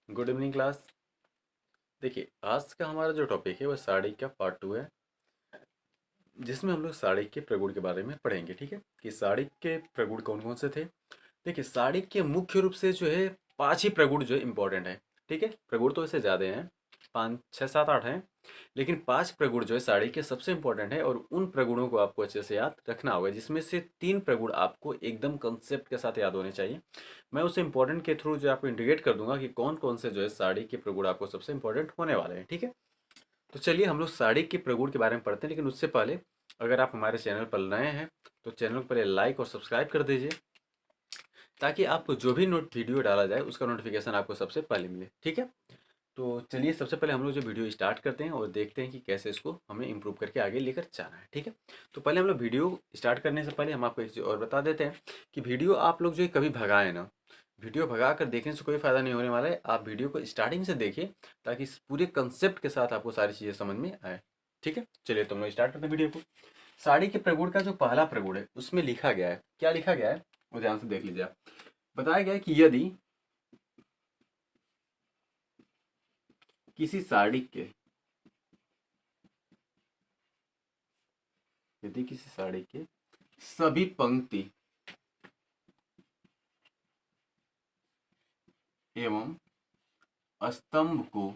Good evening class. देखिए, आज का हमारा जो टॉपिक है वो साड़ी का पार्ट 2 है, जिसमें हम लोग साड़ी के प्रगुण के बारे में पढ़ेंगे। ठीक है, कि साड़ी के प्रगुण कौन कौन से थे। देखिए, साड़ी के मुख्य रूप से जो है 5 ही प्रगुण जो इम्पोर्टेंट है। ठीक है, प्रगुण तो वैसे ज़्यादा हैं, 5 6 7 8 हैं, लेकिन 5 प्रगुण जो है साड़ी के सबसे इम्पोर्टेंट है, और उन प्रगुणों को आपको अच्छे से याद रखना होगा, जिसमें से 3 प्रगुण आपको एकदम कंसेप्ट के साथ याद होने चाहिए। मैं उस इम्पोर्टेंट के थ्रू जो आपको इंडिकेट कर दूंगा कि कौन कौन से जो है साड़ी के प्रगुण आपको सबसे इम्पोर्टेंट होने वाले हैं। ठीक है, तो चलिए हम लोग साड़ी के प्रगुण के बारे में पढ़ते हैं, लेकिन उससे पहले अगर आप हमारे चैनल पर नए हैं तो चैनल को पहले लाइक और सब्सक्राइब कर दीजिए, ताकि आपको जो भी नोट वीडियो डाला जाए उसका नोटिफिकेशन आपको सबसे पहले मिले। ठीक है, तो चलिए सबसे पहले हम लोग जो वीडियो स्टार्ट करते हैं और देखते हैं कि कैसे इसको हमें इम्प्रूव करके आगे लेकर जाना है। ठीक है, तो पहले हम लोग वीडियो स्टार्ट करने से पहले हम आपको एक चीज़ और बता देते हैं कि वीडियो आप लोग जो है कभी भगाएं ना। वीडियो भगा कर देखने से कोई फ़ायदा नहीं होने वाला है। आप वीडियो को स्टार्टिंग से देखिए, ताकि इस पूरे कंसेप्ट के साथ आपको सारी चीज़ें समझ में आए। ठीक है, चलिए तो हम लोग स्टार्ट करते हैं वीडियो को। साड़ी के प्रगुण का जो पहला प्रगुण है उसमें लिखा गया है, क्या लिखा गया है वो ध्यान से देख लीजिए आप। बताया गया है कि किसी साड़ी के यदि किसी साड़ी के सभी पंक्ति एवं स्तंभ को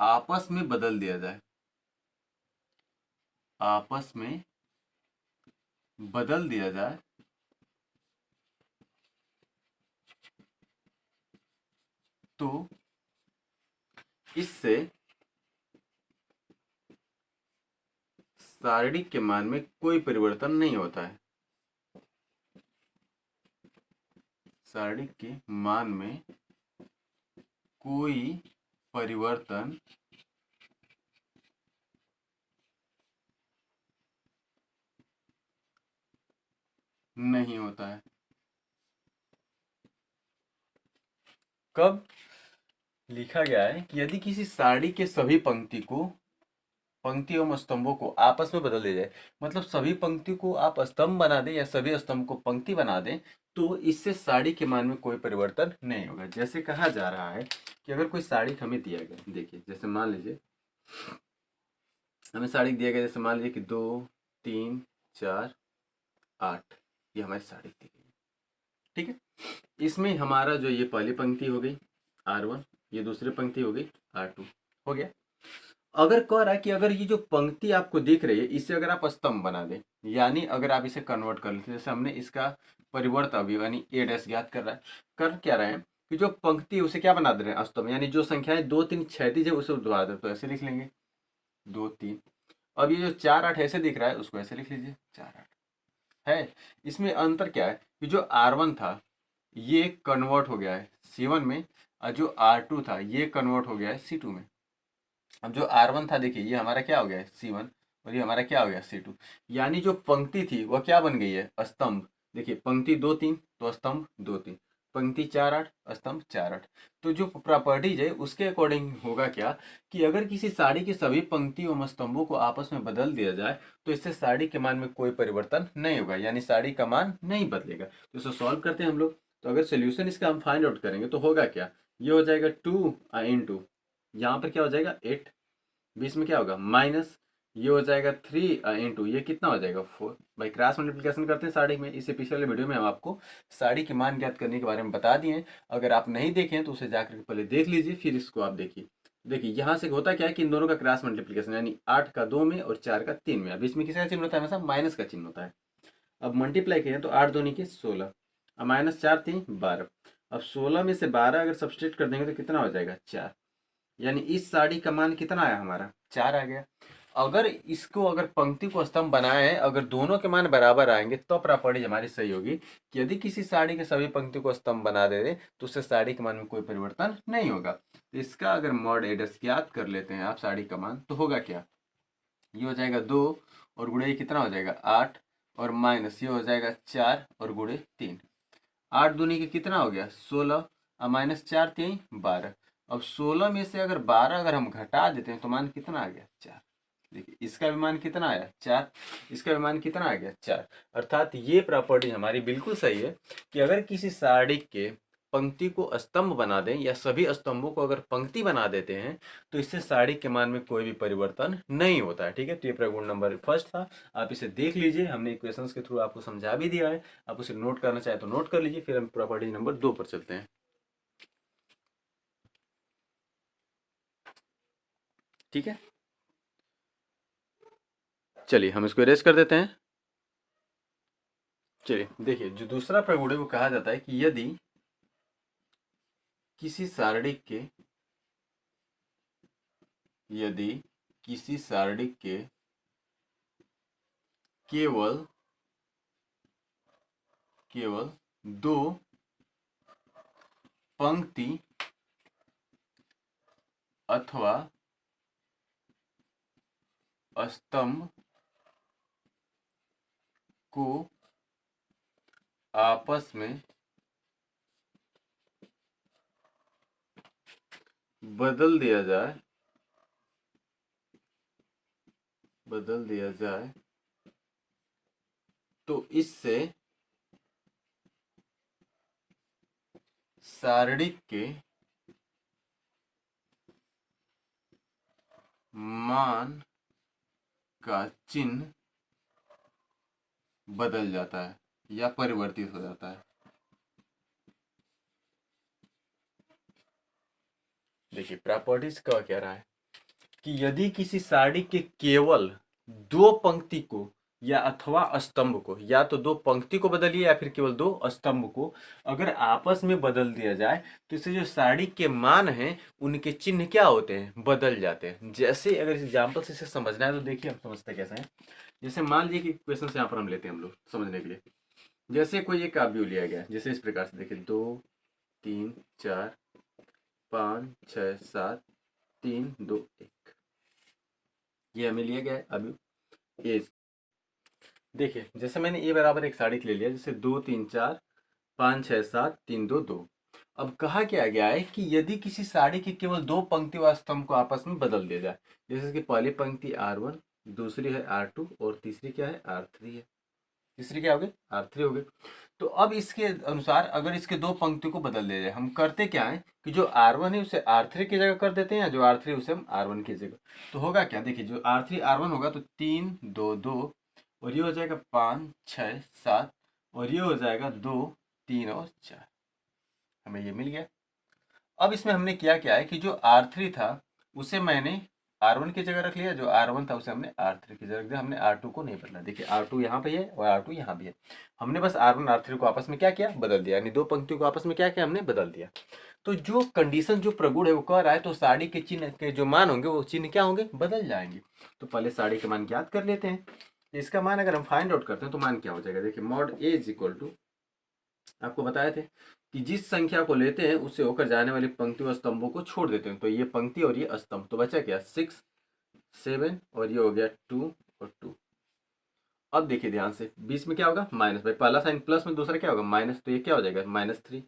आपस में बदल दिया जाए, आपस में बदल दिया जाए, तो इससे साड़ी के मान में कोई परिवर्तन नहीं होता है। साड़ी के मान में कोई परिवर्तन नहीं होता है। कब लिखा गया है कि यदि किसी साड़ी के सभी पंक्ति एवं स्तंभों को आपस में बदल दिया जाए, मतलब सभी पंक्ति को आप स्तंभ बना दें या सभी स्तंभ को पंक्ति बना दें, तो इससे साड़ी के मान में कोई परिवर्तन नहीं होगा। जैसे कहा जा रहा है कि अगर कोई साड़ी हमें दिया गया, देखिए जैसे मान लीजिए हमें साड़ी दिया गया, जैसे मान लीजिए कि 2 3 4 8, ये हमारी साड़ी दी गई। ठीक है, इसमें हमारा जो ये पहली पंक्ति हो गई R1, ये दूसरी पंक्ति हो गई R2, हो गया। अगर कह रहा है कि अगर ये जो पंक्ति आपको दिख रही है इसे अगर आप स्तंभ बना दें, यानी अगर आप इसे कन्वर्ट कर लेते, जैसे हमने इसका परिवर्त अवयव यानी ए डैश ज्ञात कर रहा है, कर क्या रहे हैं कि जो पंक्ति है उसे क्या बना दे रहे हैं स्तंभ, यानी जो संख्याएं 2 3 क्षैतिज है उसे उद्वार दे, तो ऐसे लिख लेंगे 2 3। अब ये जो 4 8 ऐसे दिख रहा है उसको ऐसे लिख लीजिए 4 8 है। इसमें अंतर क्या है कि जो R1 था ये कन्वर्ट हो गया है C1 में, और जो R2 था ये कन्वर्ट हो गया है C2 में। अब जो R1 था देखिए ये हमारा क्या हो गया है C1, और ये हमारा क्या हो गया C2, यानी जो पंक्ति थी वह क्या बन गई है स्तंभ। देखिए पंक्ति 2 3 तो स्तंभ 2 3, पंक्ति 4 8 स्तंभ 4 8। तो जो प्रॉपर्टीज है उसके अकॉर्डिंग होगा क्या कि अगर किसी साड़ी की सभी पंक्ति एवं स्तंभों को आपस में बदल दिया जाए तो इससे साड़ी के मान में कोई परिवर्तन नहीं होगा, यानी साड़ी का मान नहीं बदलेगा। तो इसे सॉल्व करते हैं हम लोग। तो अगर सोल्यूशन इसका हम फाइंड आउट करेंगे तो होगा क्या, ये हो जाएगा 2 इंटू, यहाँ पर क्या हो जाएगा 8, बीच में क्या होगा माइनस, ये हो जाएगा 3 इंटू, ये कितना हो जाएगा 4। भाई क्रॉस मल्टीप्लिकेशन करते हैं साड़ी में, इससे पिछले वीडियो में हम आपको साड़ी के मान ज्ञात करने के बारे में बता दिए हैं। अगर आप नहीं देखें तो उसे जाकर पहले देख लीजिए, फिर इसको आप देखिए। देखिए यहाँ से होता क्या है कि इन दोनों का क्रॉस मल्टीप्लिकेशन, यानी 8 का 2 में और 4 का 3 में, अब इसमें किसका चिन्ह होता है, हमेशा माइनस का चिन्ह होता है। अब मल्टीप्लाई करें तो 8 दूनी के 16, अब माइनस 4 3 12, अब 16 में से 12 अगर सब्सट्रैक्ट कर देंगे तो कितना हो जाएगा 4, यानी इस साड़ी का मान कितना आया हमारा 4 आ गया। अगर इसको अगर पंक्ति को स्तंभ बनाए हैं, अगर दोनों के मान बराबर आएंगे तो प्रॉपर्टी हमारी सही होगी कि यदि किसी साड़ी के सभी पंक्ति को स्तंभ बना दे दे तो उससे साड़ी के मान में कोई परिवर्तन नहीं होगा। तो इसका अगर मॉड एडस ज्ञात कर लेते हैं आप साड़ी का मान, तो होगा क्या, ये हो जाएगा 2 और गुणे कितना हो जाएगा 8, और माइनस ये हो जाएगा 4 और गुणे 3, 8 दूनी के कितना हो गया 16, और माइनस 4 3 12। अब 16 में से अगर 12 अगर हम घटा देते हैं तो मान कितना आ गया 4। देखिए इसका भी मान कितना आया 4, इसका भी मान कितना आ गया 4। अर्थात ये प्रॉपर्टी हमारी बिल्कुल सही है कि अगर किसी साड़ी के पंक्ति को स्तंभ बना दें या सभी स्तंभों को अगर पंक्ति बना देते हैं तो इससे सारणी के मान में कोई भी परिवर्तन नहीं होता है। ठीक है, तो ये प्रगुण नंबर फर्स्ट था। आप इसे देख लीजिए, हमने इक्वेशंस के थ्रू आपको समझा भी दिया है। आप उसे नोट करना चाहे तो नोट कर लीजिए। फिर हम प्रॉपर्टी नंबर 2 पर चलते हैं। ठीक है, चलिए हम इसको इरेज कर देते हैं। चलिए देखिए, जो दूसरा प्रगुण है वो कहा जाता है कि यदि किसी सारणी के केवल दो पंक्ति अथवा स्तंभ को आपस में बदल दिया जाए तो इससे सारणी के मान का चिन्ह बदल जाता है या परिवर्तित हो जाता है। देखिए प्रॉपर्टीज का क्या रहा है कि यदि किसी सारणी के केवल दो पंक्ति को या अथवा स्तंभ को, या तो दो पंक्ति को बदलिए या फिर केवल दो स्तंभ को अगर आपस में बदल दिया जाए तो इससे जो सारणी के मान हैं उनके चिन्ह क्या होते हैं, बदल जाते हैं। जैसे अगर इस एग्जाम्पल से इसे समझना है तो देखिए हम समझते कैसे हैं। जैसे मान लीजिए कि क्वेश्चन यहाँ पर हम लेते हैं हम लोग समझने के लिए। जैसे कोई एक काव्य लिया गया, जैसे इस प्रकार से देखिए 2 3 4 5 6 7 3 2 1, ये हमें लिया गया है। अब ये देखिए, जैसे मैंने ए बराबर एक सारणी ले लिया, जैसे 2 3 4 5 6 7 3 2 2। अब कहा क्या गया है कि यदि किसी सारणी की केवल दो पंक्ति व स्तंभ को आपस में बदल दिया जाए, जैसे कि पहली पंक्ति R1, दूसरी है R2 और तीसरी क्या है R3 है। तीसरी क्या हो गई, R3 हो गई। तो अब इसके अनुसार अगर इसके दो पंक्तियों को बदल दिया जाए, हम करते क्या है कि जो R1 है उसे R3 की जगह कर देते हैं, या जो R3 उसे हम R1 की जगह। तो होगा क्या, देखिए जो R3 R1 होगा तो 3 2 2 और ये हो जाएगा 5 6 7 और ये हो जाएगा 2 3 और 4। हमें ये मिल गया। अब इसमें हमने क्या है कि जो R3 था उसे मैंने R1 की जगह रख लिया, जो R1 था उसे हमने R3 की जगह रख दिया। हमने R2 को नहीं बदला। देखिए R2 यहाँ पे है और R2 यहाँ भी है। हमने बस R1 R3 को आपस में क्या किया, बदल दिया, यानी दो पंक्तियों को आपस में क्या किया, हमने बदल दिया। तो जो कंडीशन जो प्रगुण है वो कह रहा है तो सारणी के चिन्ह के जो मान होंगे वो चिन्ह क्या होंगे, बदल जाएंगे। तो पहले सारणी के मान ज्ञात कर लेते हैं। इसका मान अगर हम फाइंड आउट करते हैं तो मान क्या हो जाएगा, देखिए mod A is equal to, आपको बताए थे कि जिस संख्या को लेते हैं उससे होकर जाने वाली पंक्ति और स्तंभों को छोड़ देते हैं। तो ये पंक्ति और ये स्तंभ, तो बचा क्या 6 7 और ये हो गया 2 और 2। अब देखिए ध्यान से, बीच में क्या होगा माइनस, भाई पहला साइन प्लस में दूसरा क्या होगा माइनस, तो ये क्या हो जाएगा -3।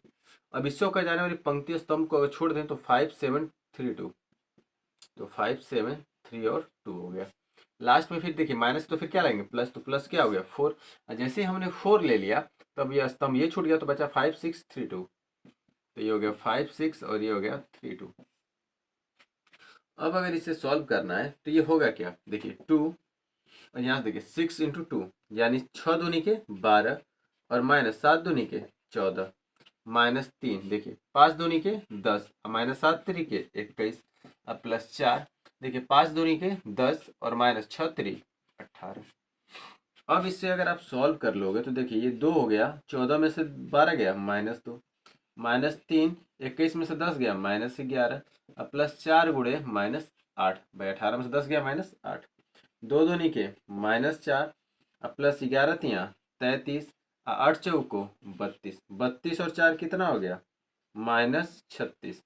अब इससे होकर जाने वाली पंक्ति स्तंभ को अगर छोड़ दें तो 5 7 3 2, तो 5 7 3 और 2 हो गया। लास्ट में फिर देखिए माइनस, तो फिर क्या लेंगे प्लस, तो प्लस क्या हो गया 4। जैसे ही हमने 4 ले लिया तब ये स्तंभ ये छूट गया तो बचा 5 6 3 2, तो ये हो गया 5 6 और ये हो गया 3 2। अब अगर इसे सॉल्व करना है तो ये होगा क्या, देखिए 2 और यहाँ देखिए 6 इंटू 2 यानी 6 दूनी के 12 और माइनस 7 दूनी के 14 -3, देखिए 5 दूनी के 10 और -7 3 के 21 और प्लस 4, देखिए 5 दूनी के 10 और -6 3 18। अब इससे अगर आप सॉल्व कर लोगे तो देखिए ये 2 हो गया, 14 में से 12 गया -2, -3 21 में से 10 गया -11 और प्लस 4 गुड़े -8, भाई 18 में से 10 गया -8, 2 दूनी के -4 और प्लस 11 तियाँ 33 और 8 चौको 32, 32 और 4 कितना हो गया -36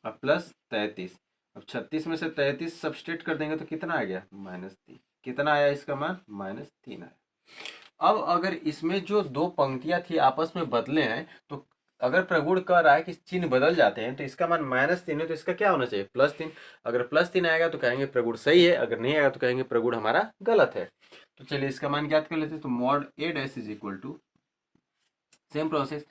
और प्लस 33। अब 36 में से 33 सब्सट्रैक्ट कर देंगे तो कितना आ गया -3। कितना आया इसका मान -3 आया। अब अगर इसमें जो दो पंक्तियां थी आपस में बदले हैं तो अगर प्रगुण कह रहा है कि चिन्ह बदल जाते हैं तो इसका मान -3 है तो इसका क्या होना चाहिए +3। अगर +3 आएगा तो कहेंगे प्रगुण सही है, अगर नहीं आएगा तो कहेंगे प्रगुण हमारा गलत है। तो चलिए इसका मान ज्ञात कर लेते हैं। तो mod A dash is equal to, same process,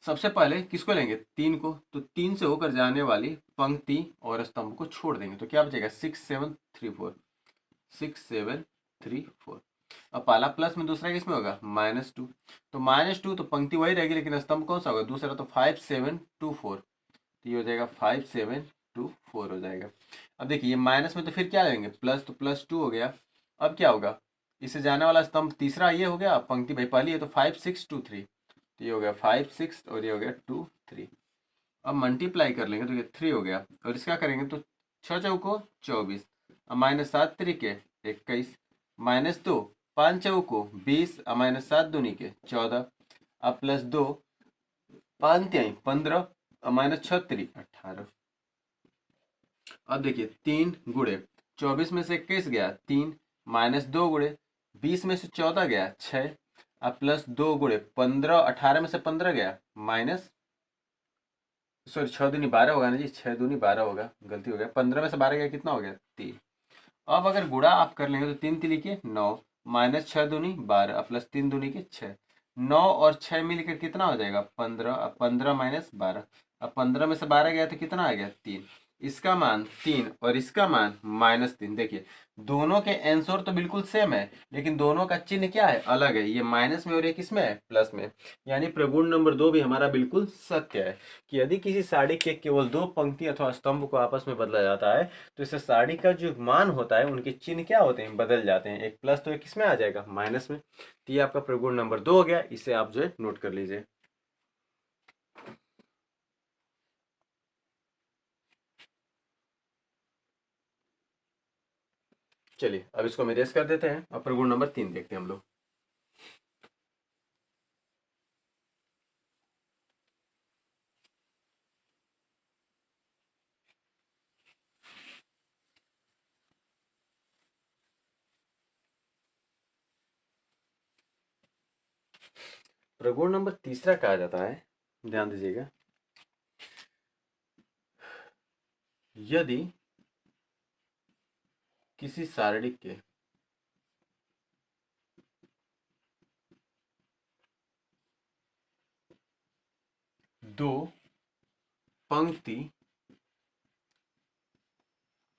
सबसे पहले किसको लेंगे, 3 को, तो 3 से होकर जाने वाली पंक्ति और स्तंभ को छोड़ देंगे, तो क्या बचेगा 6 7 3 4, 6 7 3 4। अब पहला प्लस में दूसरा किसमें होगा -2, तो -2 तो पंक्ति वही रहेगी लेकिन स्तंभ कौन सा होगा दूसरा, तो 5 7 2 4, तो ये हो जाएगा 5 7 2 4 हो जाएगा। अब देखिए ये माइनस में तो फिर क्या लेंगे प्लस, तो +2 हो गया। अब क्या होगा, इससे जाने वाला स्तंभ तीसरा ये हो गया, पंक्ति भाई पहली है तो 5 6 2 3, तो ये हो गया 5 6 और ये हो गया 2 3। अब मल्टीप्लाई कर लेंगे तो ये 3 हो गया, और इसका करेंगे तो 6 चौको 24, अब -7 त्रिके 21, -2 5 चौको 20, अब -7 दूनी के 14, अब +2 5 तिहाई 15, अब -6 त्रिक 18। अब देखिए 3 गुणे 24 में से 21 गया 3, -2 गुणे 20 में से 14 गया 6, अब +2 गुणे 15, 18 में से 15 गया माइनस, सॉरी 6 दूनी 12 होगा ना जी, 6 दूनी 12 होगा, गलती हो गया, 15 में से 12 गया कितना हो गया 3। अब अगर गुणा आप कर लेंगे तो 3 तिली के 9, -6 दूनी 12, अब +3 दूनी के 6, 9 और 6 मिलकर कितना हो जाएगा 15, अब 15 -12, अब 15 में से 12 गया तो कितना आ गया 3, इसका मान 3 और इसका मान -3। देखिए दोनों के आंसर तो बिल्कुल सेम है लेकिन दोनों का चिन्ह क्या है अलग है, ये माइनस में और ये किस में है प्लस में, यानी प्रगुण नंबर 2 भी हमारा बिल्कुल सत्य है कि यदि किसी साड़ी के केवल 2 पंक्ति अथवा स्तंभ को आपस में बदला जाता है तो इससे साड़ी का जो मान होता है उनके चिन्ह क्या होते हैं बदल जाते हैं, एक प्लस तो एक किसमें आ जाएगा माइनस में। तो ये आपका प्रगुण नंबर 2 हो गया, इसे आप जो है नोट कर लीजिए। चलिए अब इसको हम इरेज कर देते हैं, अब प्रगुण नंबर 3 देखते हैं हम लोग। प्रगुण नंबर तीसरा कहा जाता है, ध्यान दीजिएगा, यदि किसी सारणी के दो पंक्ति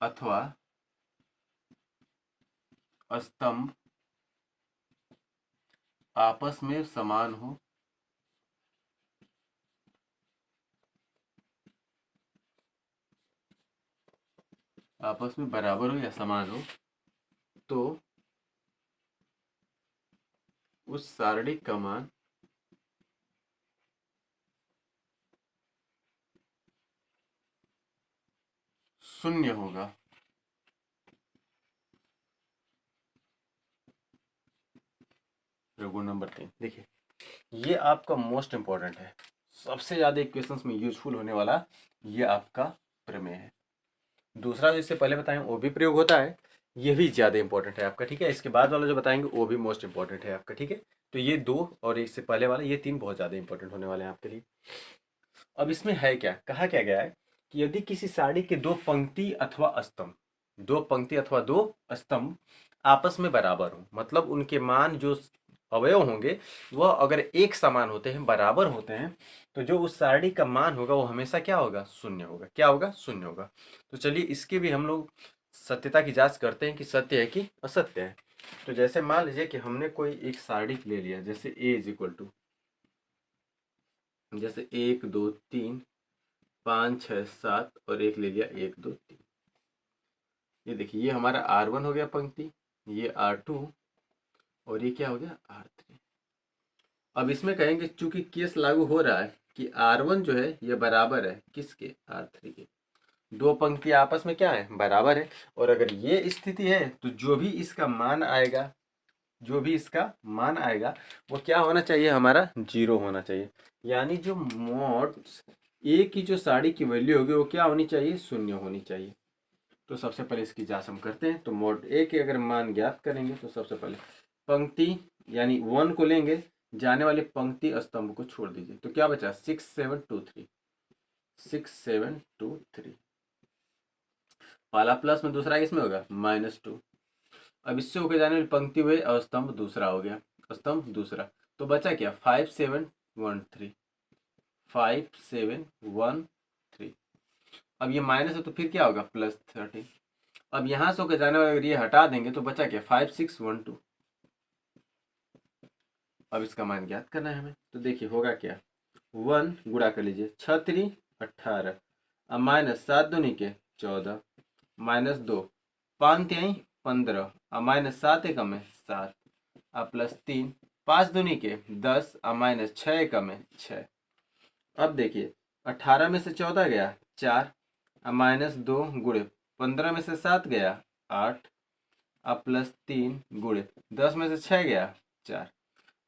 अथवा स्तंभ आपस में समान हो, आपस में बराबर हो या समान हो, तो उस सारणी का मान शून्य होगा। प्रगुण नंबर 3 देखिए, ये आपका मोस्ट इंपॉर्टेंट है, सबसे ज्यादा इक्वेशंस में यूजफुल होने वाला ये आपका प्रमेय है। दूसरा जो इससे पहले बताएं वो भी प्रयोग होता है, ये भी ज्यादा इंपॉर्टेंट है आपका, ठीक है। इसके बाद वाला जो बताएंगे वो भी मोस्ट इंपॉर्टेंट है आपका, ठीक है। तो ये 2 और इससे पहले वाला ये 3 बहुत ज्यादा इंपॉर्टेंट होने वाले हैं आपके लिए। अब इसमें है क्या, कहा क्या गया है कि यदि किसी साड़ी के 2 पंक्ति अथवा स्तंभ, 2 पंक्ति अथवा 2 स्तंभ आपस में बराबर हो, मतलब उनके मान जो अवयव होंगे वह अगर एक समान होते हैं, बराबर होते हैं, तो जो उस सारणी का मान होगा वो हमेशा क्या होगा शून्य होगा। क्या होगा शून्य होगा। तो चलिए इसके भी हम लोग सत्यता की जांच करते हैं कि सत्य है कि असत्य है। तो जैसे मान लीजिए कि हमने कोई एक सारणी ले लिया, जैसे a इज इक्वल टू, जैसे 1 2 3 5 6 7 और एक ले लिया 1 2 3। ये देखिए ये हमारा R1 हो गया पंक्ति, ये R2 और ये क्या हो गया R3। अब इसमें कहेंगे चूंकि केस लागू हो रहा है कि R1 जो है ये बराबर है किसके R3 के, 2 पंक्ति आपस में क्या है बराबर है, और अगर ये स्थिति है तो जो भी इसका मान आएगा, जो भी इसका मान आएगा वो क्या होना चाहिए हमारा 0 होना चाहिए, यानी जो मॉड ए की जो साड़ी की वैल्यू होगी वो क्या होनी चाहिए शून्य होनी चाहिए। तो सबसे पहले इसकी जांच हम करते हैं। तो मॉड ए के अगर मान ज्ञात करेंगे तो सबसे पहले पंक्ति यानी 1 को लेंगे, जाने वाले पंक्ति स्तंभ को छोड़ दीजिए, तो क्या बचा 6 7 2 3, 6 7 2 3, पहला प्लस में दूसरा इसमें होगा -2। अब इससे होकर जाने वाली पंक्ति हुई और स्तंभ दूसरा हो गया, स्तंभ दूसरा, तो बचा क्या 5 7 1 3, 5713। अब ये माइनस है तो फिर क्या होगा, +13। अब यहाँ से होकर जाने वाला अगर ये हटा देंगे तो बचा क्या, 5612। अब इसका मान ज्ञात करना है हमें, तो देखिए होगा क्या, 1 गुणा कर लीजिए, 6×3 18, अब माइनस 7×2 = 14, -2, 5×3 15, अब -7×1 7, अब +3, 5×2 10, अब -6×1 6। अब देखिए 18 में से 14 गया 4, अब -2 गुणे 15 में से 7 गया 8, अब +3 गुणे 10 में से 6 गया 4।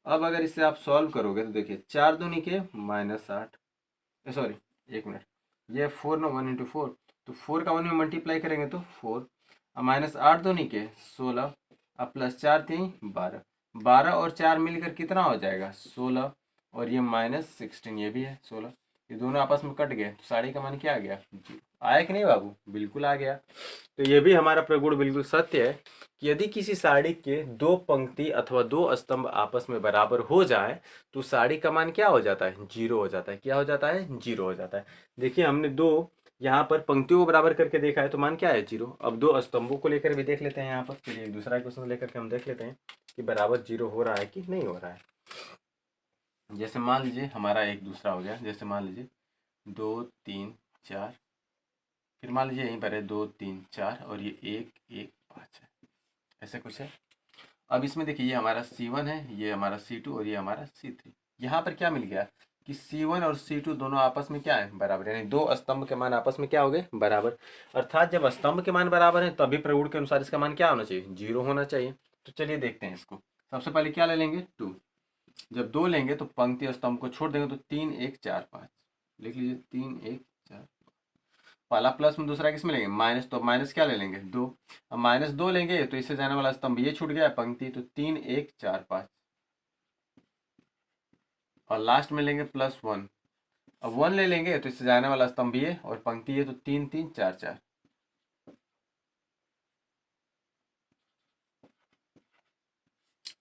अब अगर इसे आप सॉल्व करोगे तो देखिए 4×2 -8, सॉरी 1 मिनट, ये 4 ना 1 × 4, तो 4 का 1 में मल्टीप्लाई करेंगे तो 4, अब -8×2 16, अब +4×3 12, 12 और 4 मिलकर कितना हो जाएगा 16, और ये -16 ये भी है 16, ये दोनों आपस में कट गए तो साड़ी का मान क्या आ गया, जीरो। आया कि नहीं बाबू, बिल्कुल आ गया। तो ये भी हमारा प्रगुण बिल्कुल सत्य है कि यदि किसी साड़ी के दो पंक्ति अथवा दो स्तंभ आपस में बराबर हो जाए तो साड़ी का मान क्या हो जाता है, जीरो हो जाता है। क्या हो जाता है, जीरो हो जाता है। देखिए हमने दो यहाँ पर पंक्तियों को बराबर करके देखा है तो मान क्या है, जीरो। अब दो स्तंभों को लेकर भी देख लेते हैं, यहाँ पर चलिए एक दूसरा क्वेश्चन लेकर के हम देख लेते हैं कि बराबर जीरो हो रहा है कि नहीं हो रहा है। जैसे मान लीजिए हमारा एक दूसरा हो गया, जैसे मान लीजिए 2 3 4, फिर मान लीजिए यहीं पर है 2 3 4 और ये 1 1 5 है, ऐसे कुछ है। अब इसमें देखिए ये हमारा C1 है, ये हमारा C2 और ये हमारा C3। यहाँ पर क्या मिल गया कि C1 और C2 दोनों आपस में क्या है, बराबर, यानी दो स्तंभ के मान आपस में क्या हो गए, बराबर। अर्थात जब स्तंभ के मान बराबर है तभी प्रगुण के अनुसार इसका मान क्या होना चाहिए, जीरो होना चाहिए। तो चलिए देखते हैं इसको। सबसे पहले क्या ले लेंगे, 2। जब 2 लेंगे तो पंक्ति और स्तंभ को छोड़ देंगे तो 3 1 4 5, लिख लीजिए 3 1 4। पहला प्लस में दूसरा किस में लेंगे, माइनस, तो माइनस क्या ले लेंगे, 2। अब -2 लेंगे तो इससे जाने वाला स्तंभ ये छूट गया पंक्ति, तो 3 1 4 5, और लास्ट में लेंगे +1। अब 1 ले लेंगे तो इससे जाने वाला स्तंभ ये और पंक्ति ये, तो 3 3 4 4।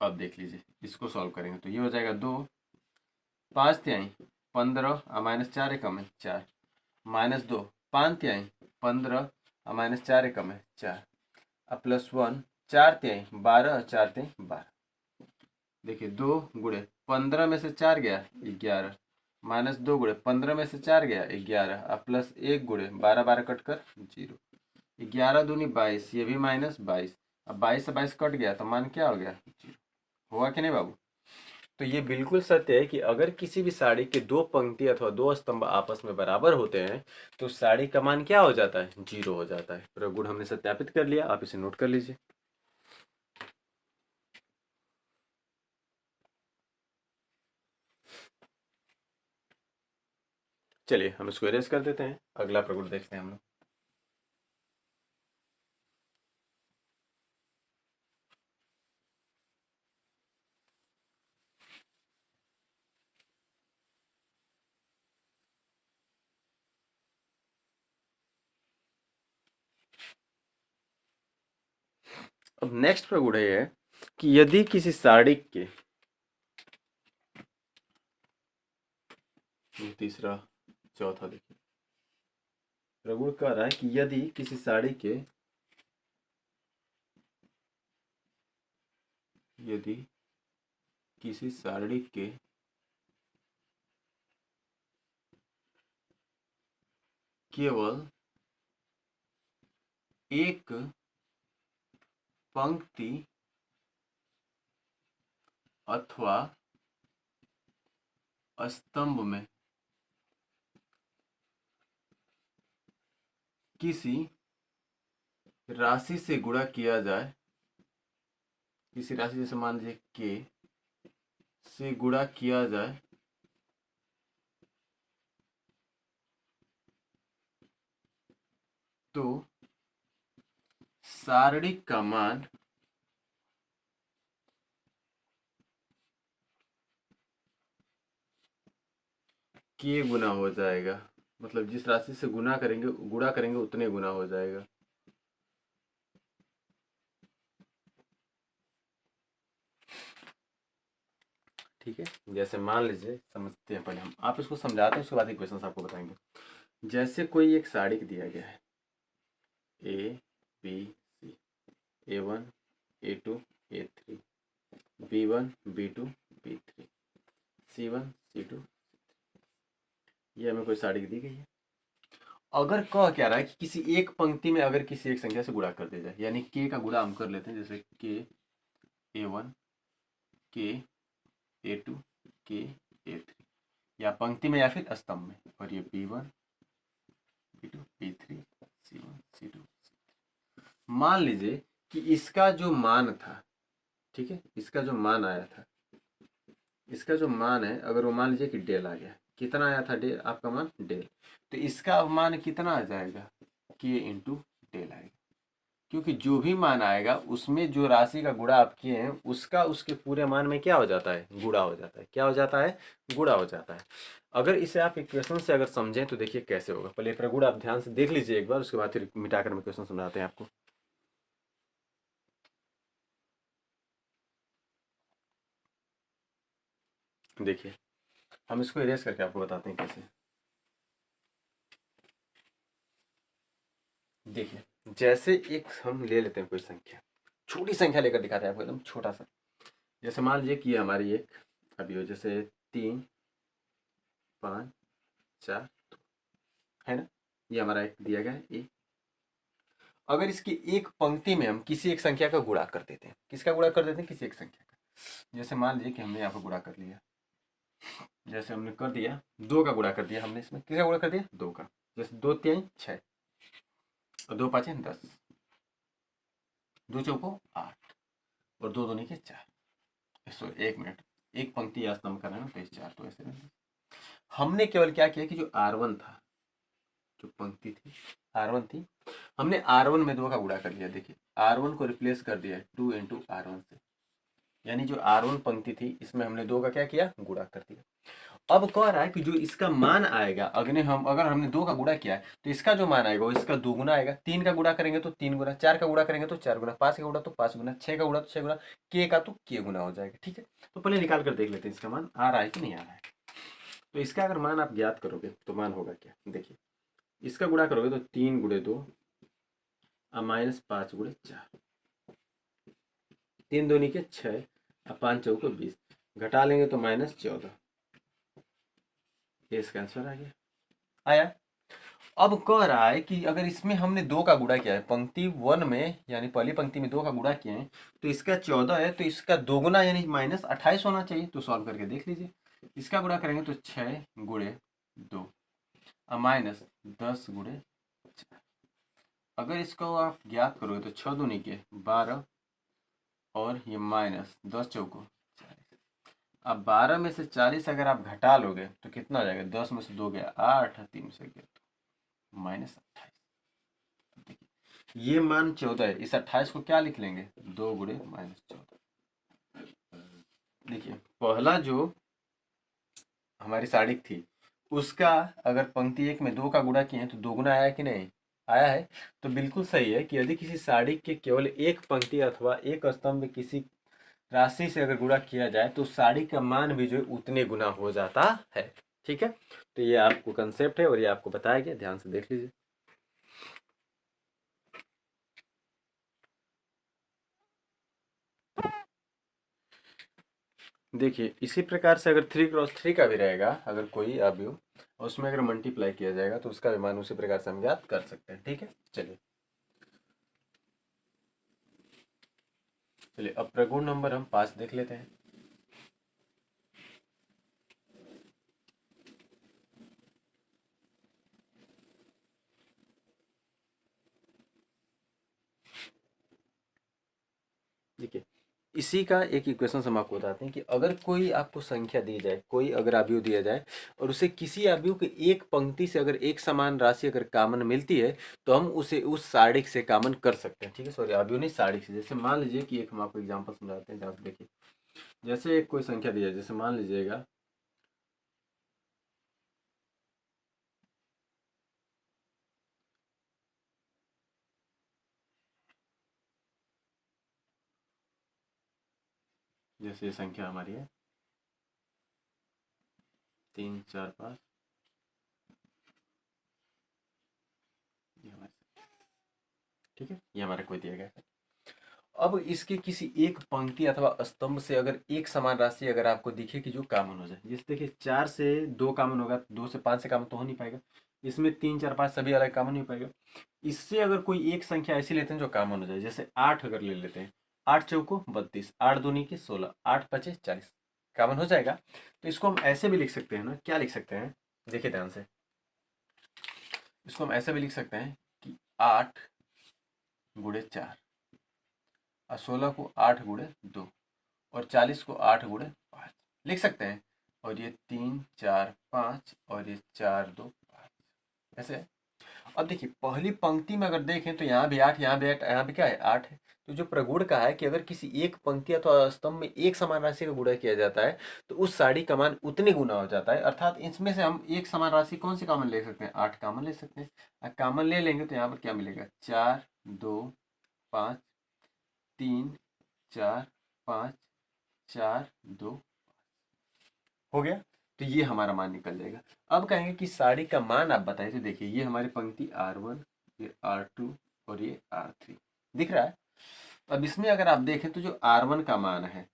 अब देख लीजिए इसको सॉल्व करेंगे तो ये हो जाएगा 2 5 3 15, -4 कम है 4, -2 5 3 15, -4 कम है 4, अब +1 4 3 12, 4 3 12। देखिए 2 गुणे 15 में से 4 गया 11, -2 गुणे 15 में से 4 गया 11, अब +1 गुणे 12 12 कट कर 0, 11 दूनी 22, ये भी -22, अब 22 से 22 कट गया तो मान क्या हो गया, 0। हुआ कि नहीं बाबू। तो ये बिल्कुल सत्य है कि अगर किसी भी साड़ी के दो पंक्ति अथवा दो स्तंभ आपस में बराबर होते हैं तो साड़ी का मान क्या हो जाता है, जीरो हो जाता है। प्रगुण हमने सत्यापित कर लिया, आप इसे नोट कर लीजिए। चलिए हम इसको इरेज कर देते हैं, अगला प्रगुण देखते हैं हम लोग। अब नेक्स्ट प्रगुण ये है कि यदि किसी साड़ी के, तीसरा चौथा देखिए, प्रगुण कह रहा है कि यदि किसी साड़ी के, यदि किसी साड़ी के केवल एक पंक्ति अथवा स्तंभ में किसी राशि से गुणा किया जाए, किसी राशि जैसे मान लीजिए के से गुणा किया जाए तो सारणी का मान के गुना हो जाएगा। मतलब जिस राशि से गुणा करेंगे उतने गुना हो जाएगा। ठीक है। जैसे मान लीजिए, समझते हैं पहले हम, आप इसको समझाते हैं उसके बाद इक्वेशन आपको बताएंगे। जैसे कोई एक साड़ी दिया गया है, A B C, A1 A2 A3, B1 B2 B3, C1 C2, ये हमें कोई साड़ी दी गई है। अगर कह क्या रहा है कि किसी एक पंक्ति में अगर किसी एक संख्या से गुणा कर दिया जाए, यानी के का गुणा हम कर लेते हैं, जैसे के A1 के A2 के A3, या पंक्ति में या फिर स्तंभ में, और ये B1 B2 B3 C1 C2 C3। मान लीजिए कि इसका जो मान था, ठीक है, इसका जो मान आया था, इसका जो मान है, अगर वो मान लीजिए कि डेल आ गया, कितना आया था डेल, आपका मान डेल, तो इसका अब मान कितना आ जाएगा, के इंटू डेल आएगा। क्योंकि जो भी मान आएगा उसमें जो राशि का गुणा आप किए हैं उसका उसके पूरे मान में क्या हो जाता है, गुणा हो जाता है। क्या हो जाता है, गुणा हो जाता है। अगर इसे आप इक्वेशन से अगर समझें तो देखिए कैसे होगा। पहले प्रगुण आप ध्यान से देख लीजिए एक बार, उसके बाद फिर मिटाकर हम इक्वेशन समझाते हैं आपको। देखिए हम इसको इरेज करके आपको बताते हैं कैसे। देखिए जैसे एक हम ले लेते हैं कोई संख्या, छोटी संख्या लेकर दिखाते हैं आपको, एकदम छोटा सा। जैसे मान लीजिए कि हमारी एक अभी हो, जैसे 3 5 4 है ना, ये हमारा एक दिया गया है ए। अगर इसकी एक पंक्ति में हम किसी एक संख्या का गुणा कर देते हैं, किसका गुणा कर देते हैं, किसी एक संख्या का। जैसे मान लीजिए कि हमने यहाँ पर गुणा कर लिया, जैसे हमने कर दिया 2 का गुणा कर दिया हमने, इसमें किसका गुणा कर दिया, 2 का। जैसे 2 3 6 और 2 5 10, 2 चौको 8 और 2 दूनी के 4। सो 1 मिनट, एक पंक्ति या स्तंभ करना है तो इस 4 तो ऐसे रहने। हमने केवल क्या किया कि जो R1 था, जो पंक्ति थी R1 थी, हमने R1 में 2 का गुणा कर लिया। देखिए R1 को रिप्लेस कर दिया 2 इंटू R1 से, यानी जो R1 पंक्ति थी इसमें हमने 2 का क्या किया, गुणा कर दिया। अब कह रहा है कि जो इसका मान आएगा, अगर हमने 2 का गुणा किया है तो इसका जो मान आएगा वो इसका दोगुना आएगा। 3 का गुणा करेंगे तो 3 गुना, 4 का गुणा करेंगे तो 4 गुना, 5 का गुणा तो 5 गुना, 6 का गुणा तो 6 गुना, के का तो के गुना हो जाएगा। ठीक है, तो पहले निकाल कर देख लेते हैं इसका मान आ रहा है कि नहीं आ रहा है। तो इसका अगर मान आप ज्ञात करोगे तो मान होगा क्या, देखिए इसका गुणा करोगे तो 3 गुणे 2 माइनस 5 गुणे 4, 3 दूनी के 6 और 5 चौको 20, घटा लेंगे तो -14। ये इसका आंसर आ गया, आया। अब कह रहा है कि अगर इसमें हमने 2 का गुणा किया है, पंक्ति 1 में यानी पहली पंक्ति में 2 का गुणा किए हैं, तो इसका 14 है, तो इसका दोगुना यानी -28 होना चाहिए। तो सॉल्व करके देख लीजिए, इसका गुणा करेंगे तो 6 गुणे 2 और -10 गुणे 4। अगर इसको आप ज्ञात करोगे तो 6 दूनी के 12 और ये -10 चौको 40। अब 12 में से 40 अगर आप घटा लोगे तो कितना हो जाएगा, 10 में से 2 गया 8, 3 से गया तो -28। देखिए ये मान 14 है, इस 28 को क्या लिख लेंगे, 2 गुणे -14। देखिए पहला जो हमारी साड़ी थी उसका अगर पंक्ति 1 में 2 का गुणा किए तो दोगुना आया कि नहीं, आया है। तो बिल्कुल सही है कि यदि किसी साड़ी के केवल एक पंक्ति अथवा एक स्तंभ में किसी राशि से अगर गुणा किया जाए तो साड़ी का मान भी जो है उतने गुना हो जाता है। ठीक है, तो ये आपको कंसेप्ट है और ये आपको बताया गया, ध्यान से देख लीजिए। देखिए इसी प्रकार से अगर 3 × 3 का भी रहेगा, अगर कोई अवयव उसमें अगर मल्टीप्लाई किया जाएगा तो उसका भी मान उसी प्रकार से हम ज्ञात कर सकते हैं। ठीक है, चलिए अब प्रगुण नंबर हम 5 देख लेते हैं। देखिए इसी का एक इक्वेशन हम आपको बताते हैं कि अगर कोई आपको संख्या दी जाए, कोई अगर अवयव दिया जाए और उसे किसी अवयव के एक पंक्ति से अगर एक समान राशि अगर कॉमन मिलती है तो हम उसे उस सारणिक से कॉमन कर सकते हैं। ठीक है, सॉरी अवयव नहीं, सारणिक से। जैसे मान लीजिए कि एक हम आपको एग्जांपल समझाते हैं, ध्यान से देखिए। जैसे एक कोई संख्या दी जाए, जैसे मान लीजिएगा जैसे ये संख्या हमारी है 3 4 5, ये हमारे, ठीक है, ये हमारा कोई दिया गया है। अब इसके किसी एक पंक्ति अथवा स्तंभ से अगर एक समान राशि अगर आपको दिखे कि जो कॉमन हो जाए, जैसे देखिए 4 से 2 कॉमन होगा, 2 से 5 से कॉमन तो हो नहीं पाएगा, इसमें 3 4 5 सभी अलग कॉमन नहीं पाएगा। इससे अगर कोई एक संख्या ऐसी लेते हैं जो कॉमन हो जाए, जैसे 8 अगर ले लेते हैं, 8 चौको 32, 8 दूनी की 16, 8 पचे 40, कॉमन हो जाएगा। तो इसको हम ऐसे भी लिख सकते हैं ना, क्या लिख सकते हैं, देखिए ध्यान से, इसको हम ऐसे भी लिख सकते हैं कि 8 गुणे 4 और 16 को 8 गुणे 2 और 40 को 8 गुणे 5 लिख सकते हैं। और ये 3 4 5 और ये 4 2 5 ऐसे है। अब देखिए पहली पंक्ति में अगर देखें तो यहाँ भी 8, यहाँ भी 8, यहाँ भी क्या है 8 है। तो जो प्रगुण का है कि अगर किसी एक पंक्ति अथवा स्तंभ में एक समान राशि का गुणा किया जाता है तो उस साड़ी का मान उतने गुना हो जाता है। अर्थात इसमें से हम एक समान राशि कौन सी कॉमन ले सकते हैं, 8 कॉमन ले सकते हैं। कॉमन ले लेंगे तो यहाँ पर क्या मिलेगा, 4 2 5 3 4 5 4 2 हो गया। तो ये हमारा मान निकल जाएगा। अब कहेंगे कि साड़ी का मान आप बताइए। तो देखिए ये हमारी पंक्ति R1, ये R2 और ये R3 दिख रहा है। अब इसमें अगर आप देखें तो जो R1 का मान है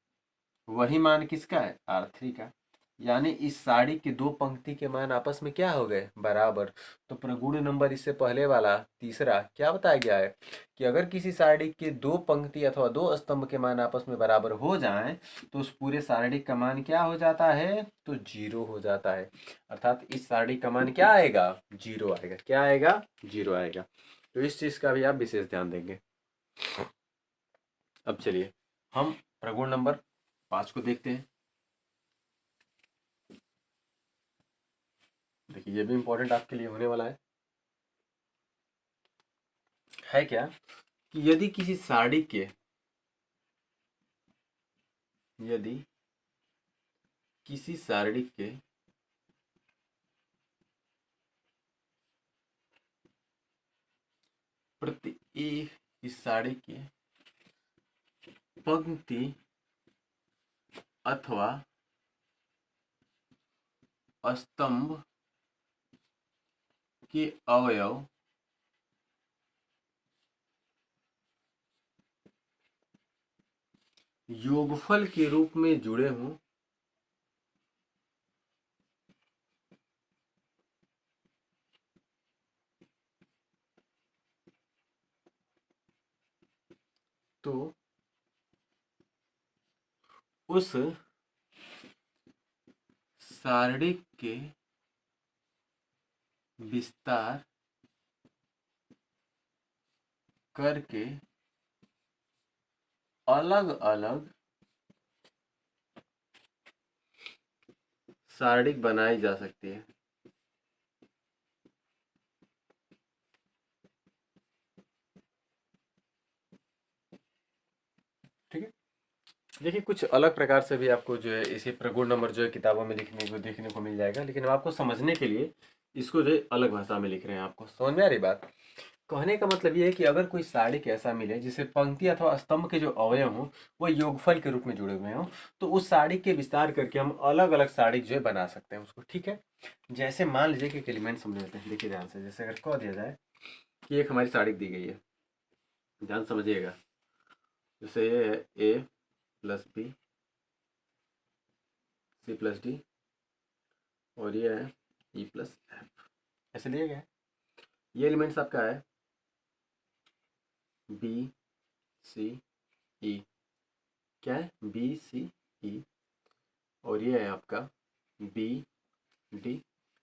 वही मान किसका है, R3 का। यानी इस साड़ी की दो पंक्ति के मान आपस में क्या हो गए, बराबर। तो प्रगुण नंबर इससे पहले वाला तीसरा क्या बताया गया है कि अगर किसी साड़ी के दो पंक्ति अथवा दो स्तंभ के मान आपस में बराबर हो जाएं तो उस पूरे साड़ी का मान क्या हो जाता है, तो 0 हो जाता है। अर्थात इस साड़ी का मान क्या आएगा, 0 आएगा। क्या आएगा, 0 आएगा। तो इस चीज का भी आप विशेष ध्यान देंगे। अब चलिए हम प्रगुण नंबर 5 को देखते हैं। देखिए ये भी इंपॉर्टेंट आपके लिए होने वाला है क्या, कि यदि किसी साड़ी के, यदि किसी साड़ी के प्रति एक इस साड़ी की पंक्ति अथवा स्तंभ के अवयव योगफल के रूप में जुड़े हों तो उस सारणी के विस्तार करके अलग अलग सारणी बनाई जा सकती है। ठीक है। देखिए कुछ अलग प्रकार से भी आपको जो है इसी प्रगुण नंबर जो है किताबों में लिखने को देखने को मिल जाएगा, लेकिन अब आपको समझने के लिए इसको जो है अलग भाषा में लिख रहे हैं। आपको समझ में आ रही बात। कहने का मतलब ये है कि अगर कोई साड़ी के ऐसा मिले जिसे पंक्ति अथवा स्तंभ के जो अवयव हों वो योगफल के रूप में जुड़े हुए हों, तो उस साड़ी के विस्तार करके हम अलग अलग साड़ी जो है बना सकते हैं उसको। ठीक है। जैसे मान लीजिए कि एक एलिमेंट समझ लेते हैं। देखिए ध्यान से, जैसे अगर कह दिया जाए कि एक हमारी साड़ी दी गई है, ध्यान समझिएगा। जैसे ये है A plus B C plus D और ये है E प्लस F, ऐसे लिया गया है। ये एलिमेंट्स आपका है B C E, क्या है B C E, और ये है आपका B D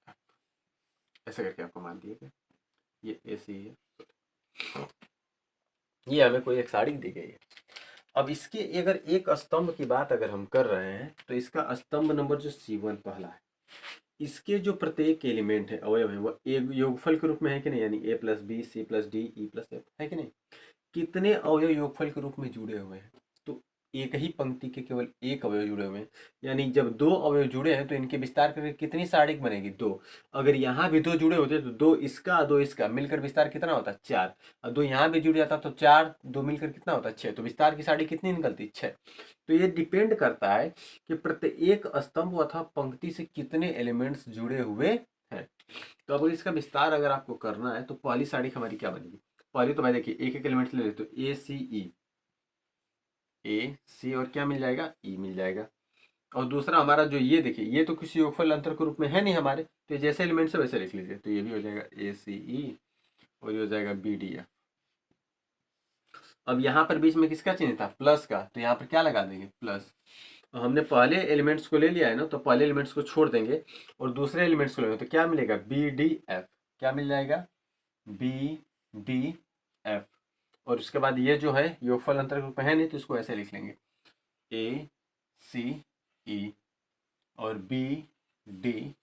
F, ऐसे करके आपको मान दिए गए। ये A C है, ये हमें कोई एक साड़ी दी गई है। अब इसके अगर एक स्तंभ की बात अगर हम कर रहे हैं तो इसका स्तंभ नंबर जो C1 पहला है, इसके जो प्रत्येक एलिमेंट है अवयव है वो एक योगफल के रूप में है कि नहीं, यानी A plus B C plus D E plus F है कि नहीं। कितने अवयव योगफल के रूप में जुड़े हुए हैं, तो एक ही पंक्ति के केवल एक अवयव जुड़े हुए हैं, यानी जब दो अवयव जुड़े हैं तो इनके विस्तार करके कितनी सारणिक बनेगी? दो। अगर यहाँ भी दो जुड़े होते तो दो इसका दो इसका मिलकर विस्तार कितना होता? चार। और दो यहाँ भी जुड़ जाता तो चार दो मिलकर कितना होता? छः। तो विस्तार की सारणी कितनी निकलती? छः। तो ये डिपेंड करता है कि प्रत्येक स्तंभ अथवा पंक्ति से कितने एलिमेंट्स जुड़े हुए हैं। तो अब इसका विस्तार अगर आपको करना है तो पहली सारणी हमारी क्या बनेगी? पहले तो भाई देखिए एक एक एलिमेंट ले लेते तो ए सी और क्या मिल जाएगा? ई मिल जाएगा। और दूसरा हमारा जो ये देखिए ये तो किसी योगफल अंतर के रूप में है नहीं हमारे, तो ये जैसे एलिमेंट है वैसे लिख लीजिए। तो ये भी हो जाएगा ए सी ई और ये हो जाएगा बी डी एफ। अब यहाँ पर बीच में किसका चिन्ह था? प्लस का, तो यहाँ पर क्या लगा देंगे? प्लस। हमने पहले एलिमेंट्स को ले लिया है ना, तो पहले एलिमेंट्स को छोड़ देंगे और दूसरे एलिमेंट्स को लेंगे तो क्या मिलेगा? B D F. क्या मिल जाएगा? B D F. और उसके बाद ये जो है योगफल अंतर के रूप में है नहीं, तो इसको ऐसे लिख लेंगे ए सी ई और बी डी।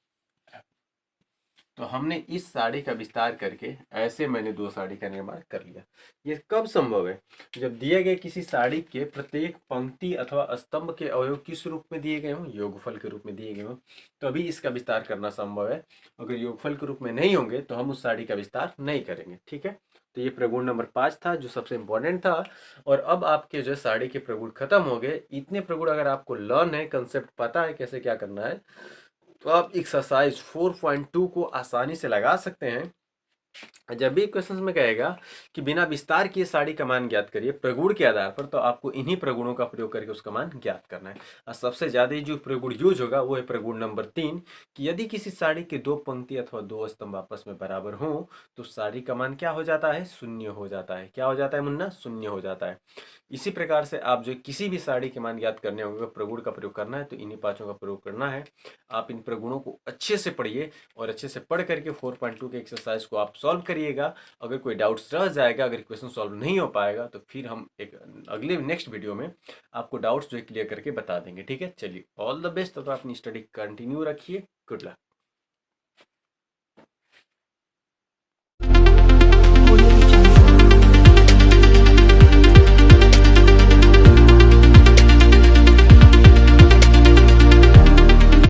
तो हमने इस साड़ी का विस्तार करके ऐसे मैंने दो साड़ी का निर्माण कर लिया। ये कब संभव है? जब दिए गए किसी साड़ी के प्रत्येक पंक्ति अथवा स्तंभ के अवयव किस रूप में दिए गए हों? योगफल के रूप में दिए गए हों, तो अभी इसका विस्तार करना संभव है। अगर योगफल के रूप में नहीं होंगे तो हम उस साड़ी का विस्तार नहीं करेंगे। ठीक है, तो ये प्रगुण नंबर 5 था जो सबसे इंपॉर्टेंट था। और अब आपके जो साड़ी के प्रगुण खत्म हो गए। इतने प्रगुण अगर आपको लर्न है, कंसेप्ट पता है कैसे क्या करना है, तो आप एक्सरसाइज 4.2 को आसानी से लगा सकते हैं। जब भी क्वेश्चन में कहेगा कि बिना विस्तार किए साड़ी का मान ज्ञात करिए प्रगुण के आधार पर, तो आपको इन्हीं प्रगुणों का प्रयोग करके उसका मान ज्ञात करना है। और सबसे ज्यादा जो प्रगुण यूज होगा वो है प्रगुण नंबर 3 कि यदि किसी साड़ी के दो पंक्ति अथवा दो स्तंभ आपस में बराबर हो तो साड़ी का मान क्या हो जाता है? शून्य हो जाता है। क्या हो जाता है मुन्ना? शून्य हो जाता है। इसी प्रकार से आप जो किसी भी साड़ी के मान ज्ञात करने होंगे प्रगुण का प्रयोग करना है तो इन्हीं पांचों का प्रयोग करना है। आप इन प्रगुणों को अच्छे से पढ़िए और अच्छे से पढ़ करके 4.2 के एक्सरसाइज को आप सॉल्व करिएगा। अगर कोई डाउट्स रह जाएगा, अगर क्वेश्चन सॉल्व नहीं हो पाएगा तो फिर हम एक अगले नेक्स्ट वीडियो में आपको डाउट्स जो है क्लियर करके बता देंगे। ठीक है, चलिए ऑल द बेस्ट। तो अपनी स्टडी कंटिन्यू रखिए। Good luck.